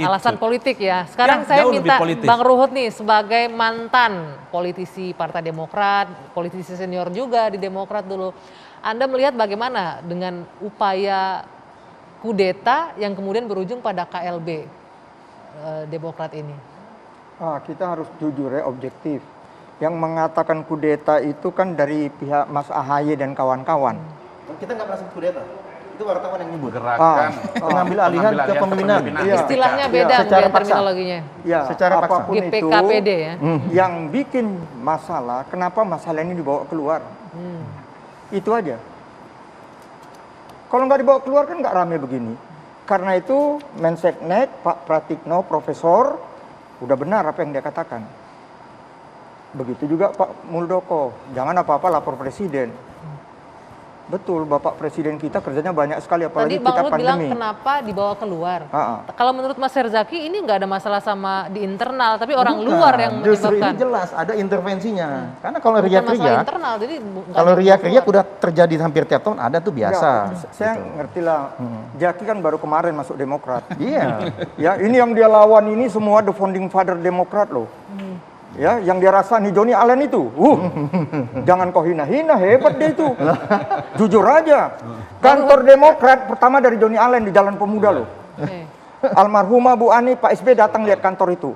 Alasan politik ya. Sekarang saya minta Bang Ruhut nih sebagai mantan politisi Partai Demokrat, politisi senior juga di Demokrat dulu. Anda melihat bagaimana dengan upaya kudeta yang kemudian berujung pada KLB Demokrat ini? Kita harus jujur ya, objektif. Yang mengatakan kudeta itu kan dari pihak Mas AHY dan kawan-kawan. Kita nggak pernah sebut kudeta. Itu wartawan yang nyebut. Gerakan pengambil alihan kepemimpinan. Istilahnya beda secara mungkin terminologinya. Ya, secara apapun itu GPKPD ya. Yang bikin masalah, kenapa masalah ini dibawa keluar? Itu aja. Kalau nggak dibawa keluar kan nggak rame begini. Karena itu Menseknek, Pak Pratikno, Profesor, udah benar apa yang dia katakan. Begitu juga Pak Muldoko, jangan apa-apa lapor Presiden. Betul, Bapak Presiden kita kerjanya banyak sekali, apalagi Tadi kita Bang Ruhut pandemi. bilang kenapa dibawa keluar. Kalau menurut Mas Herzaki ini nggak ada masalah sama di internal, tapi orang luar yang Justru menyebabkan. ini jelas ada intervensinya. Karena kalau Bukan masalah riak-riak, internal, jadi kalau riak-riak udah terjadi hampir tiap tahun ada tuh biasa. Saya ngerti lah, Jaki kan baru kemarin masuk Demokrat. Iya. Ya, ini yang dia lawan ini semua the founding father Demokrat loh. Ya, yang dia rasa nih Johnny Allen itu, jangan kau hina-hina, hebat dia itu. Jujur aja, kantor Demokrat pertama dari Johnny Allen di Jalan Pemuda loh. Almarhumah Bu Ani, Pak SB datang lihat kantor itu.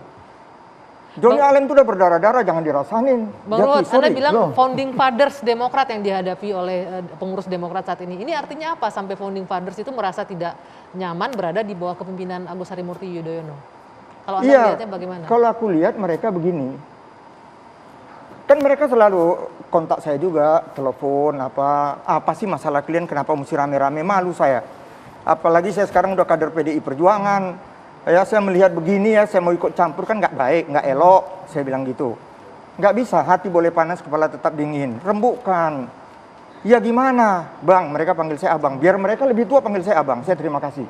Johnny Allen itu udah berdarah-darah, jangan dirasain. Bang Ruhut, Anda bilang founding fathers Demokrat yang dihadapi oleh pengurus Demokrat saat ini. Ini artinya apa sampai founding fathers itu merasa tidak nyaman berada di bawah kepemimpinan Agus Harimurti Yudhoyono? Kalau Anda melihatnya bagaimana? Kalau aku lihat mereka begini, kan mereka selalu kontak saya juga, telepon apa sih masalah kalian, kenapa mesti rame-rame, malu saya. Apalagi saya sekarang udah kader PDI Perjuangan, ya saya melihat begini ya, saya mau ikut campur kan nggak baik, nggak elok, saya bilang gitu. Nggak bisa, hati boleh panas, kepala tetap dingin, rembukkan. Ya gimana, Bang, mereka panggil saya Abang, biar mereka lebih tua panggil saya Abang, saya terima kasih.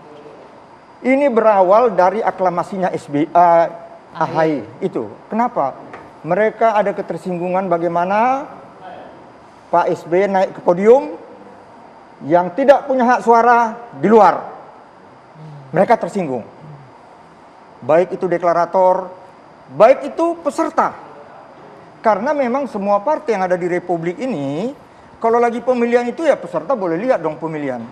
Ini berawal dari aklamasinya AHY itu. Kenapa? Mereka ada ketersinggungan bagaimana Pak SB naik ke podium yang tidak punya hak suara di luar. Mereka tersinggung. Baik itu deklarator, baik itu peserta. Karena memang semua partai yang ada di Republik ini, kalau lagi pemilihan itu ya peserta boleh lihat dong pemilihan.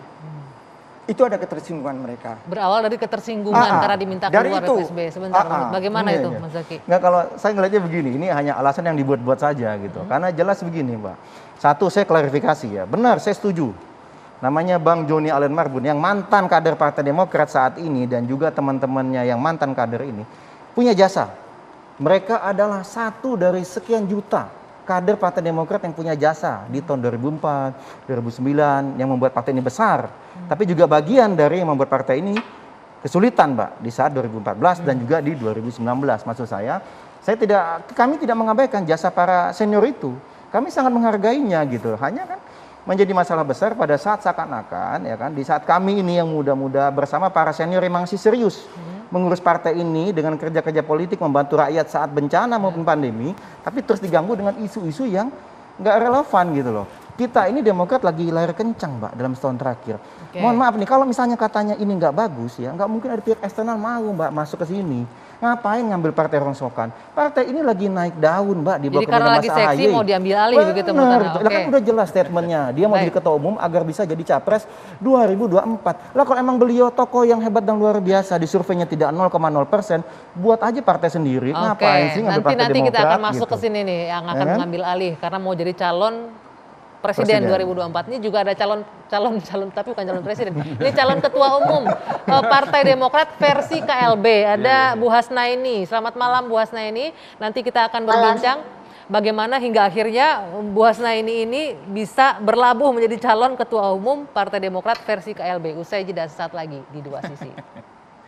Itu ada ketersinggungan mereka. Berawal dari ketersinggungan karena diminta keluar PSB. Sebentar, bagaimana itu Mas Zaki? Nggak, kalau saya ngelihatnya begini, ini hanya alasan yang dibuat-buat saja gitu. Karena jelas begini Mbak, satu saya klarifikasi ya, benar saya setuju. Namanya Bang Johnny Allen Marbun yang mantan kader Partai Demokrat saat ini dan juga teman-temannya yang mantan kader ini punya jasa. Mereka adalah satu dari sekian juta kader Partai Demokrat yang punya jasa di tahun 2004, 2009 yang membuat partai ini besar. Tapi juga bagian dari yang membuat partai ini kesulitan, Mbak, di saat 2014 dan juga di 2019. Maksud saya kami tidak mengabaikan jasa para senior itu. Kami sangat menghargainya gitu. Hanya kan menjadi masalah besar pada saat seakan-akan ya kan di saat kami ini yang muda-muda bersama para senior yang masih serius mengurus partai ini dengan kerja-kerja politik membantu rakyat saat bencana maupun pandemi, tapi terus diganggu dengan isu-isu yang nggak relevan gitu loh. Kita ini Demokrat lagi layar kencang, Mbak, dalam setahun terakhir. Mohon maaf nih, kalau misalnya katanya ini nggak bagus ya, nggak mungkin ada pihak eksternal mau, Mbak, masuk ke sini. Ngapain ngambil partai rongsokan? Partai ini lagi naik daun, Mbak, di bawah kepemimpinan Mas AHY. Jadi karena lagi seksi mau diambil alih begitu menurut Anda? Kan udah jelas statementnya. Dia mau jadi ketua umum agar bisa jadi capres 2024. Lah kalau emang beliau tokoh yang hebat dan luar biasa, di surveinya tidak 0,0%, buat aja partai sendiri. Ngapain sih ngambil partai Demokrat? Nanti kita akan masuk ke sini nih, yang akan mengambil alih karena mau jadi calon Presiden 2024. Ini juga ada calon tapi bukan calon presiden. Ini calon ketua umum Partai Demokrat versi KLB. Ada Bu Hasnaini. Selamat malam Bu Hasnaini. Nanti kita akan berbincang bagaimana hingga akhirnya Bu Hasnaini ini bisa berlabuh menjadi calon ketua umum Partai Demokrat versi KLB. Usai jeda sesaat lagi di Dua Sisi.